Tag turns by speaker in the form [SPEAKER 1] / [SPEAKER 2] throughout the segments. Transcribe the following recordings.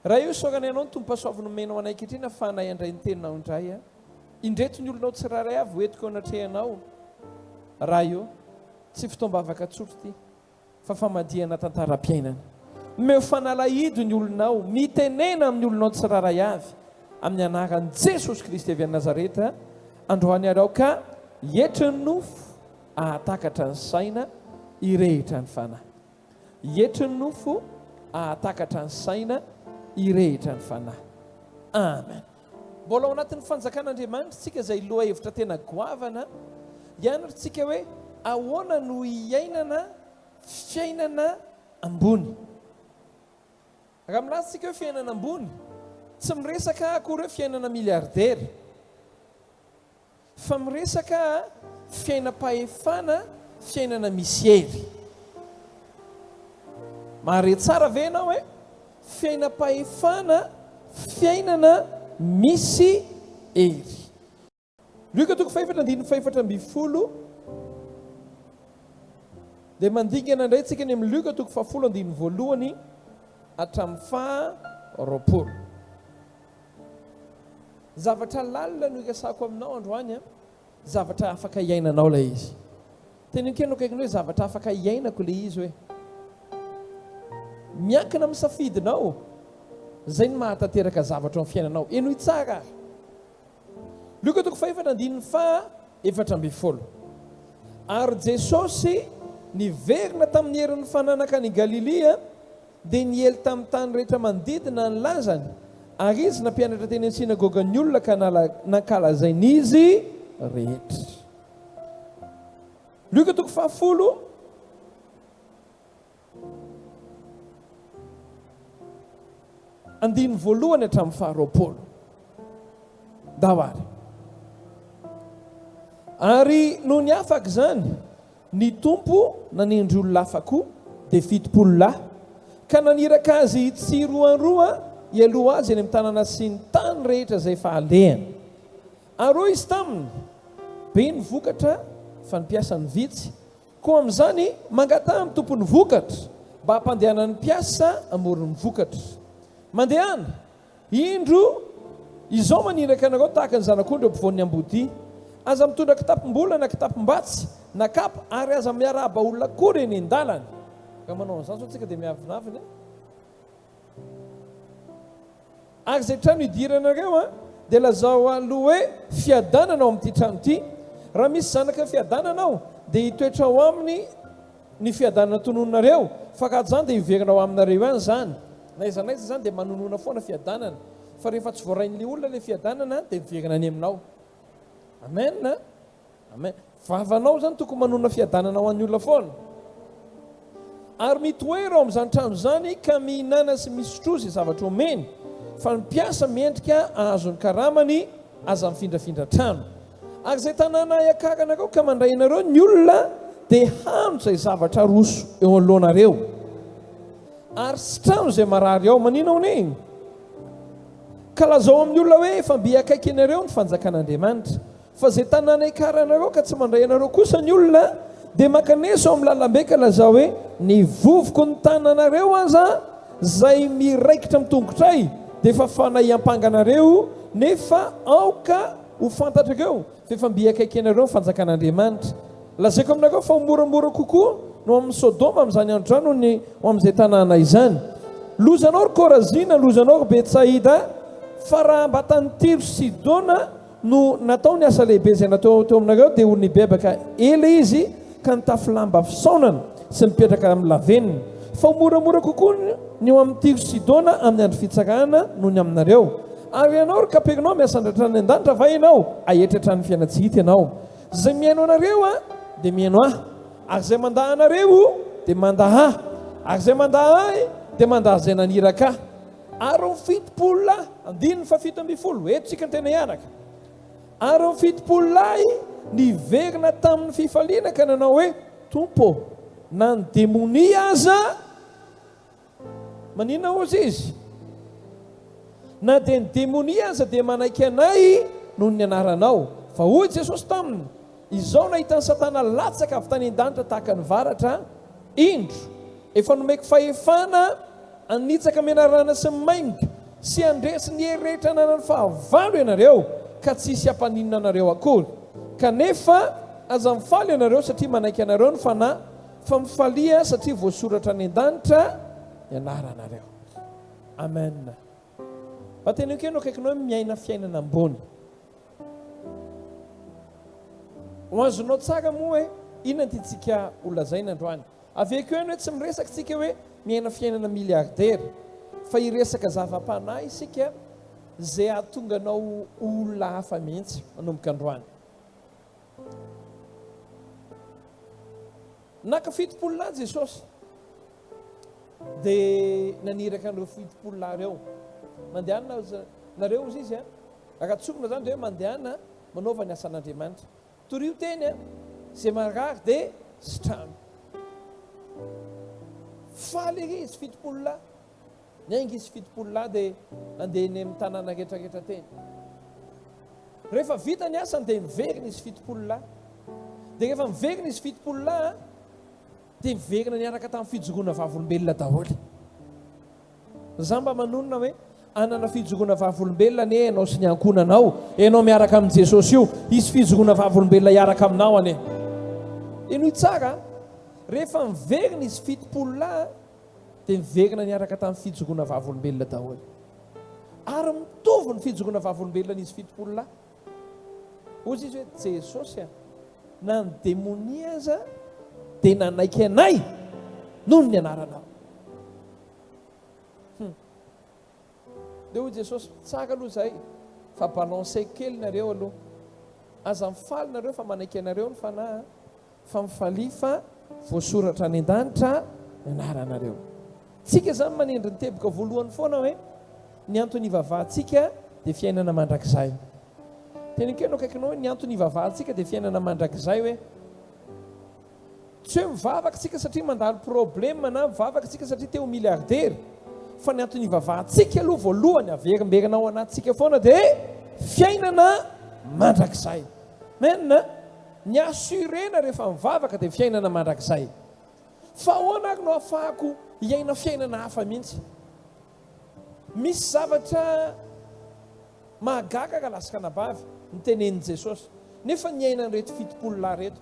[SPEAKER 1] raha io sokany ianao ny tompasoaviny menao anaykehitrina fa nay andray ny teninao indray a indreto ny olonao tsiraray avy hoetiko anatrehanao raha io tsy fitombavaka tsotro ty fa famadihana tantaram-piainana meo fanalahido ny olonao mitenena amin'ny olonao tsiraray avy amin'ny anaran'i Jesosy Kristy avy Nazareta androany arao ka etry ny nofo ahatakatra ny saina irehitra ny fanahy etry ny nofo ahatakatra ny saina irehitra ny fanahy amen. Mbola ao anatin'ny fanjakan'Andriamanitra tsika izay loha hevitra tena goavana hianaritsika hoe ahoana no hiainana fiainana ambony. Raha milazatsika hoe fiainana ambony tsy miresaka akory hoe fiainana miliardera fa miresaka fiainam-pahefana fiainana misy hery. Mahare tsara ve ianao hoe fiainam-pahefana fiainana misy hery. Luka toko 4:4 dia mandingana indray tsika ny amin'ny Luka toko 4:1 hatramin'ny 9. Zavatra lalina no ikasako aminao androany zavatra afaka hiainanao ilay izy. Teninkenao kaikiny hoe zavatra afaka hiainako ilay izy hoe miankina amin'ny safidinao zay ny mahatanteraka zavatra amin'ny fiainanao. Eno itsara Luka toko 4:4 ary Jesosy niverina tamin'ny herin'ny fananaka ny Galilea dia niely tamin'ny tany rehetra manodidina ny lazany ary izy nampianatra teny amin'ny sinagogan'ny olona ka nankalazainy izy rehetra. Luka toko 10 andiny voalohany hatramin'ny 20 dawary. Ary no ny afaka zany ny tompo nanindry olona afako dia 70 lahy ka naniraka azy tsy roa ialoha azy eny amin'ny tanàna sy ny tany rehetra izay efa alehany. Ary izy taminy be ny vokatra fa nipiasa ny vitsy koa amin'izany mangataha amin'ny tompony vokatra mba hampandehanany mpiasa amorony vokatra. Mandehana indro izao maniraka anareo tahaka ny zanak'ondry ampovoan'ny ambody aza mitondra kitapom-bola na kitapom-batsy na kapa ary aza miarahaba olona kory eny an-dalana. Ka manao an'izany sao tsika dia miavinavina ary izay trano idiranareo dia lazao aloha hoe fiadanana ao amin'ity trano ity. Raha misy zanaka fiadanana ao dia hitoetra ao aminy ny fiadanana tonononareo fa ka zany dia hiverina ao aminareo ihany zany. Na iza zany dia manonona foana fiadanana fa rehefa tsy voarain'ilay olona ilay fiadanana dia miverina any aminao. Amen. Amen. Vavanao zany tokony manonona fiadanana ho an'ny olona foana. Ary mitoera ao amin'izany trano zany ka mihinana sy misotrozy zavatra omeny fa mipiasa miendrika ahazony karamany aza mifindrafindra trano. Ary izay tanàna iakaranareo ka mandray nareo ny olona dia hano izay zavatra roso eo alohanareo. Ary sy trano izay marary ao maninao iny ka lazao amin'ny olona hoe efa mby akaiky ianareo ny fanjakan'Andriamanitra. Fa izay tanàna ikaranareo ka tsy mandray anareo kosa ny olona dia makaneso amin'ny lalambe ka lazao hoe ny vovoko ny tananareo aza izay miraikitra mitongotray dia efa fanaiam-panganareo nefa aoka ho fantatrareo fa efa mby akaiky ianareo ny fanjakan'Andriamanitra. Lazaiko aminareo fa moramora kokoa no amin'ny Sodoma amin'izany andro no ny amin'izay tanàna izany. Lozanao ry Korazina, lozanao ry Betsaida, fa raha mba tany Tiro sy Sidona no natao ny asa lehibe izay natao teo aminareo dia olony bebaka ela izy ka nitafy lamba fisaonana sy mipetraka amin'ny laveniny. Fa moramora kokoa ny eo amin'ny Tiro sy Sidona amin'ny andro fitsarana noho ny aminareo. Ary ianao ry Kaperinao miasandratra ny an-danitra va ianao ahetratra ny fiaina tsy hita ianao. Izay miaino anareo dia miaino ahy, ary izay mandaha anareo dia mandaha ahy, ary izay mandaha ahy dia mandaha izay naniraka ahy. Ary ny 70 lahy andiny fa 70 eto tsika ny tena hianaka. Ary ny 70 lahy niverina tamin'ny fifaliana ka nanao hoe tompo na ny demonia aza manina ozy izy na dia ny demonia aza dia manaiky anay noho ny anaranao. Fa hoy Jesosy taminy izao nahita ny Satana latsaka avy tany an-danitra tahaka ny varatra indro efa nomeko fahefana anitsaka menarana sy maimika sy andresy ny hery rehetra nanany fahavalo ianareo ka tsisy hampaninona anareo akory kanefa aza mifaly ianareo satria manaiky anareo ny fanahy fa mifalia satria voasoratra any an-danitra ianaranareo. Amen. Bateny keno akaikinao miaina fiainana ambony. Ho azonao tsara moa hoe inona ty tsika olazaina androany. Avekeo eny hoe tsy miresaka tsika hoe miaina fiainana miliardera fa iresaka zava-panahy isika zay ahatonga anao olona hafa mihitsy manomboka androany. Naka fitopolona Jesosy dia naniraka an'ireo fitopolona reo mandehana nareo izy izy akatsokona zany hoe mandehana manaova ny asan'Andriamanitra torio teny zay marary dia sitrano faly izy fitopolona nyainga izy fitopolona dia nandeha ny amin'ny tanàna rehetrarehetra teny rehefa vita ny asany dia miverina izy fitopolona dia rehefa miverina izy fitopolona dia miverina niaraka tamin'ny fijoroana vavolombelona daholo. Za mba manonona hoe anana fijoroana vavolombelona ne ianao sy ny ankonanao ianao miaraka amin'ny Jesosy io izy fijoroana vavolombelona hiaraka aminao ane ino tsara rehefa miverina izy fitopolona dia miverina niaraka tamin'ny fijoroana vavolombelona daholo ary mitovy ny fijoroana vavolombelona izy fitopolona ozy izy hoe Jesosy na ny demonia aza dia nanaiky anay noho ny anaranao. Dia hoy Jesosy tsara aloha zay fa balance kely nareo aloha aza mifaly nareo fa manaiky anareo ny fanahy fa mifalia fa voasoratra any an-danitra ny anaranareo. Tsika zany manendry ny teboka voalohany foana hoe ny antony ivavahantsika dia fiainana mandrakizay. Teny keno akaikinao hoe ny antony ivavahantsika dia fiainana mandrakizay hoe tsy hoe mivavaka tsika satria mandalo problème na mivavaka tsika satria teo miliardera fa ny antony ivavahantsika aloha voalohany averimberanao anatsika foana dia fiainana mandrakizay. Menina ny assurena rehefa mivavaka dia fiainana mandrakizay. Fa ahoana ary no ahafahako hiaina fiainana hafa mihitsy? Misy zavatra mahagaga ka lasaka nabavy nitenen'i Jesosy nefa ny aina reto fitopolona reto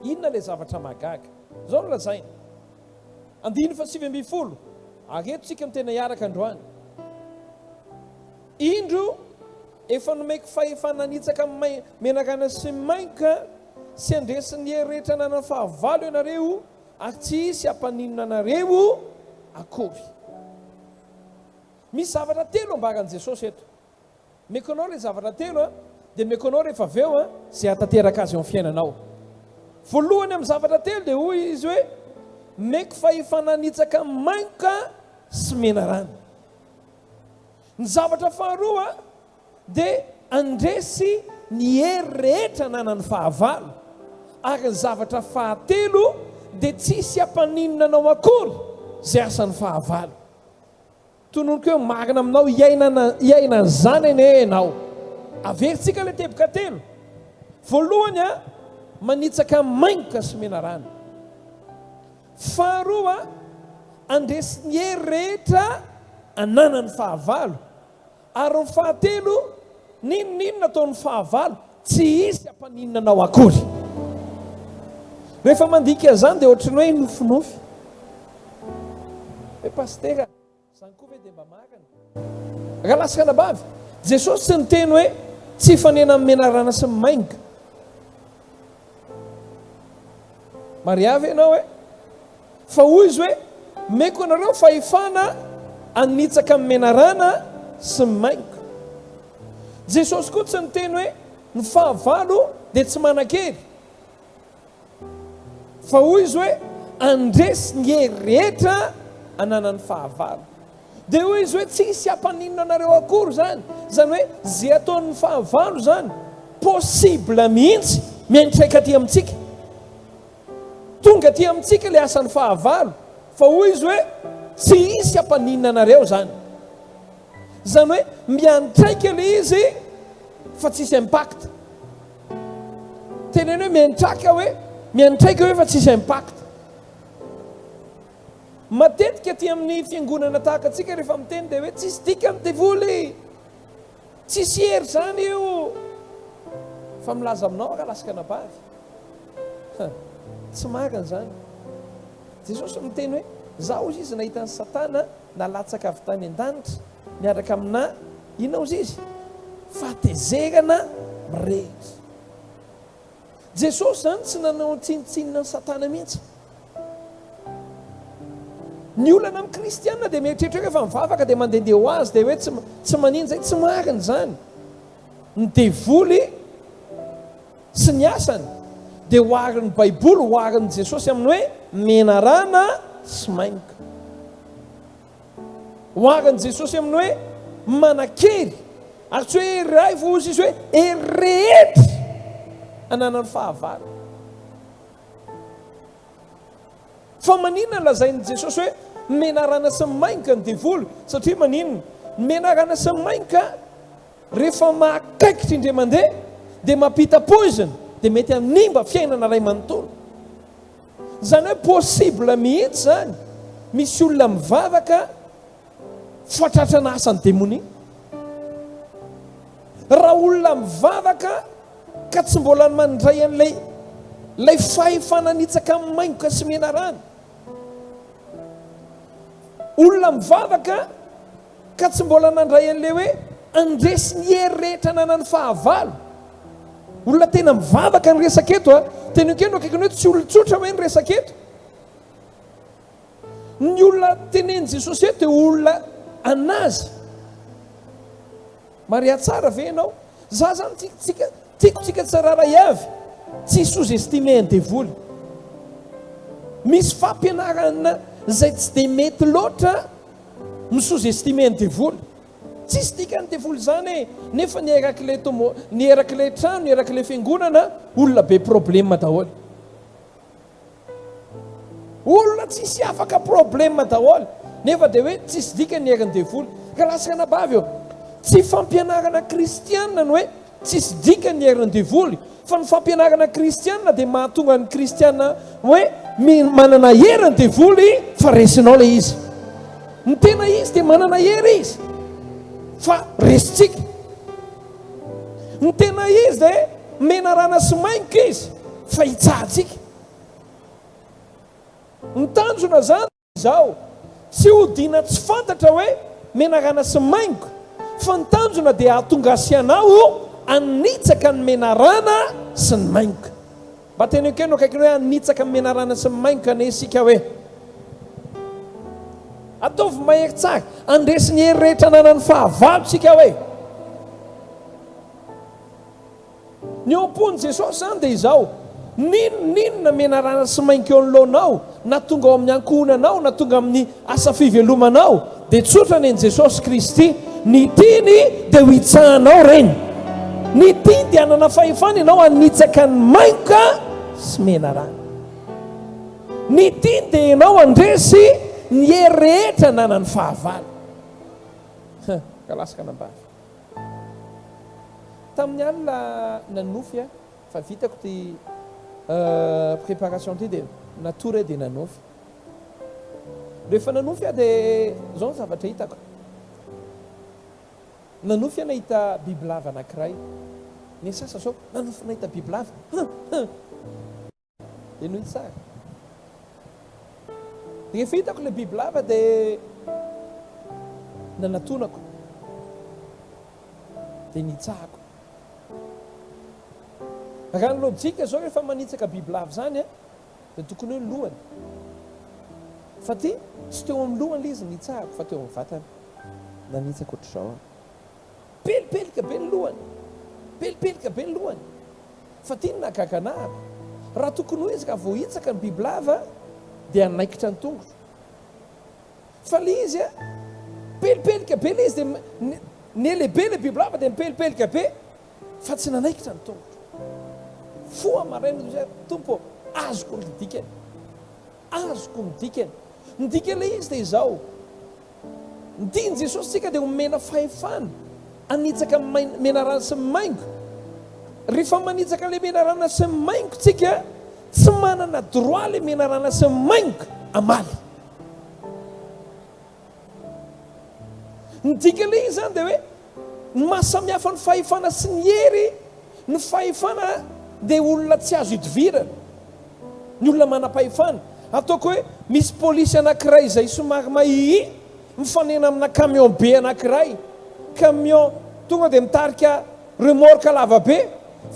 [SPEAKER 1] inona ilay zavatra mahagaga zao no lazaina 9:20 areto tsika mitena hiaraka androany indro efa nomaiky fahefananitsaka menarana sy mainka sy andresin'ny herehetra nanany fahavalo ianareo ary tsy hisy hampaninona anareo akory. Misy zavatra telo ambaran'i Jesosy eto meko anao ilay zavatra telo dia meko anao rehefa avy eo zay hatateraka azy eo amin'ny fiainanao. Voalohany amin'ny zavatra telo dia hoy izy hoe meko fahefananitsaka mainka sy menarana. Ny zavatra faharoa dia andresy ny hery rehetra nanany fahavalo ary ny zavatra fahatelo dia tsisy hampaninona anao akory zay asan'ny fahavalo. Tononoko hoe marina aminao hiaina zany ene ianao. Averintsika ilay teboka telo. Voalohany manitsaka mainka sy menarana. Faharoa andresy ny hery rehetra ananany fahavalo ary ny fahatelo ninona nataon'ny fahavalo tsy hisy hampaninona anao akory. Rehefa mandika zany dia ohatrany hoe nofinofy hoe pastera zany koa ve dia mba marina raha lasaka nabavy Jesosy tsy niteny hoe tsy hifanena amin'ny menarana sy mainka. Mariavy ianao hoe fa hoy izy hoe meko anareo fahefana anitsaka amin'ny menarana sy mainka. Jesosy koa tsy niteny hoe ny fahavalo dia tsy manan-kery fa hoy izy hoe andresy ny hery rehetra ananany fahavalo. Dia hoy izy hoe tsy hisy hampaninona anareo akory zany hoe zay ataon'ny fahavalo zany possible mihitsy miantraika aty amintsika tonga aty amintsika ilay asan'ny fahavalo fa hoy izy hoe tsy hisy hampaninona anareo zany hoe miantraika ilay izy fa tsisy impact. Teneny hoe miantraika hoe fa tsisy impact. matetika ty amin'ny fiangonana tahaka atsika rehefa miteny dia hoe tsisy dika amin'ny devoly, tsisy hery zany io, fa milaza aminao ka lasaka nabavy. Tsy magana zany. Jesosy miteny hoe zaho ozy izy nahita ny Satana nalatsaka avy tany an-danitra miaraka amina inona ozy izy fahatezerana mirehitra. Jesosy zany tsy nanao tsinitsinina ny Satana mihitsy. Ny olana amin'ny kristianina dia mieritreritra hoe efa mivavaka dia mandehandeha ho azy dia hoe tsy manino zay, tsy marina zany. Ny devoly sy ny asany dia hoarin'ny baiboly, hoarin'ny Jesosy amin'ny hoe menarana sy mainka. Hoarin'ny Jesosy amin'ny hoe manan-kery, ary tsy hoe iray vo ozy izy hoe ery rehetra ananany fahavalo. Fa maninona lazain'i Jesosy hoe menarana sy mainka ny devoly, satria maninona menarana sy mainka rehefa mahakaikitra indray mandeha dia mampita-poizina dia mety hanimba fiainana ray manontolo. Zany hoe possible mihitsy zany misy olona mivavaka fatratrana asan'ny demonia. Raha olona mivavaka ka tsy mbola mandray an'ilay fahefananitsaka amin'ny maingoka sy menarana. Olona mivavaka ka tsy mbola nandray an'ilay hoe andresy ny hery rehetra nanany fahavalo. Olona tena mivavaka ny resaka eto tena keno akaikiny hoe tsy olon-tsotra hoe ny resaka eto. Ny olona teneny Jesosy eto dia olona anazy. Maria tsara ve ianao? Za zany tiako tsika tsararay avy tsy sous-estimé ny devoly. Misy fampianarana izay tsy dia mety loatra mi-sous-estimé ny devoly. Tsisy dika ny devoly zany nefa ny erak'ilay trano, ny erak'ilay fiangonana olona be problema daholo. Olona tsisy afaka problema daholo nefa dia hoe tsisy dika ny eran'ny devoly. Ka lasaka nabavy eo, tsy fampianarana kristianina ny hoe tsisy dika ny eran'ny devoly, fa ny fampianarana kristianina dia mahatonga ny kristianina hoe manana hery ny devoly fa resinao ilay izy. Ny tena izy dia manana hery izy fa resitsika. Ny tena izy dia menarana sy mainka izy fa hitsahantsika. Ny tanjona zany izao tsy hodiana tsy fantatra hoe menarana sy mainka, fa ny tanjona dia ahatongasianao anitsaka ny menarana sy ny mainka. Mba tena keno akaikiny hoe anitsaka ny menarana sy ny mainka ne isika hoe ataovy mahery tsara, andresy ny hery rehetra nanany fahavalo tsika hoe. Ny ompony Jesosy zany dia izao, ninona menarana sy mainka eo anoloanao na tonga ao amin'ny ankohonanao na tonga amin'ny asa fivelomanao dia tsotra ny Jesosy Kristy. Ny tiany dia ho itsahanao reny, ny tiany dia hanana fahefana ianao anitsaka ny mainka sy menarana. Ny tiany dia ianao andresy ny hery rehetra nanany fahavalo. Ka lasaka nambavy tamin'ny alina nanofy fa vitako ty préparation ty dia natory dia nanofy. Rehefa nanofy dia zao ny zavatra hitako. Nanofy nahita bibilava anankiray. Ny sasa sao nanofy nahita bibilava dia noho tsara. Rehefa hitako ilay bibilava dia nanatonako dia nitsahako. Raha ny lojika zao rehefa manitsaka bibilava zany dia tokony hoe ny lohany, fa ty tsy teo amin'ny lohany izy nitsahako fa teo amin'ny vatany. Nanitsaka ohatr'izao pelipelika be ny lohany, pelipelika be ny lohany, fa ty ny nagaganahako. Raha tokony hoe izy ka vao hitsaka ny bibilava dia anaikitra ny tongotra, fa le izy pelipelika be le izy dia ny lehibe le bibilava dia mipelipelika be fa tsy nanaikitra ny tongotra. Foa maraina tompo, azoko ny dikany, azoko ny dikany. Ny dikany le izy dia izao, ny diany Jesosy tsika dia homena fahefana anitsaka menarana sy maingo. Rehefa manitsaka le menarana sy maingo tsika tsy manana droit le menarana sy maingo amaly. Nydika le izy zany dia hoe ny mahasamihafa ny fahefana sy ny hery, ny fahefana dia olona tsy azo idivirana, ny olona manam-pahefana. Ataoko hoe misy polisy anankiray izay somary mahii mifanena amina camion be anankiray, camion tonga dia mitarika remorque lavabe,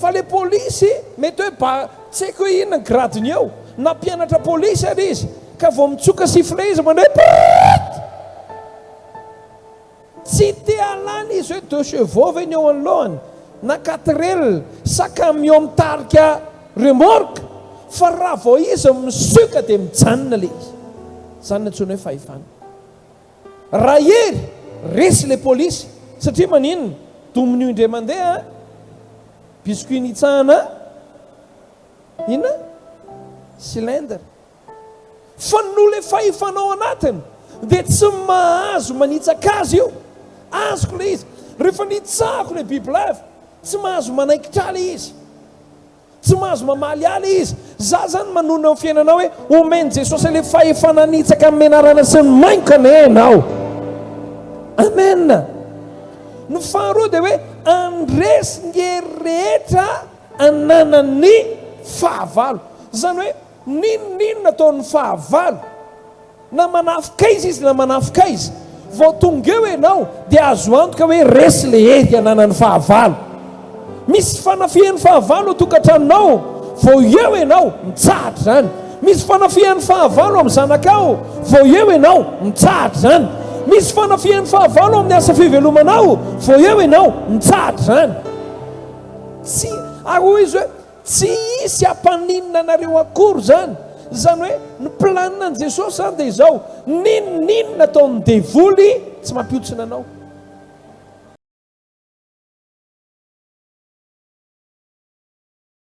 [SPEAKER 1] fa le polisy mety hoe tsy haiko hoe inona ny gradiny eo, na mpianatra polisy ary izy ka vao mitsoka sifflet izy mandeha pat, tsy te halany izy hoe 2 chevaux ve ny eo anoloany na 4L sa camion mitarika remorque, fa raha vao izy misoka dia mijanona le izy. Zany nantsona hoe fahefana. Raha hery resy le polisy satria maninona dominio indray mandeha biscuit nitsahana inona cylindre, fa no le fahefanao anatiny dia tsy mahazo manitsaka azy io. Azoko le izy rehefa nitsahako le bibilava, tsy mahazo manaikitra le izy, tsy mahazo mamaly aly izy. Za zany manona amin'ny fiainanao hoe omeny Jesosy le fahefana nitsaka amin'ny menarana sy ny mainkana ianao. Amen. Ny faharoa dia hoe andresy ny hery rehetra ananany fahavalo. Zany hoe ninona ataon'ny fahavalo, na manafika izy na manafika izy, vao tonga eo ianao dia azo antoka hoe resy le hery ananany fahavalo. Misy fanafihan'ny fahavalo tokantranonao, vao eo ianao mitsahatra zany. Misy fanafihan'ny fahavalo amin'ny zanakao, vao eo ianao mitsahatra zany. Misy fanafihan'ny fahavalo amin'ny asa fivelomanao, vao eo ianao mitsahatra zany. Tsy ary izy hoe tsy isy hampaninina anareo akory zany. Zany hoe ny planin'i Jesosy zany dia izao, ninona ataon'ny devoly tsy mampiotsina anao.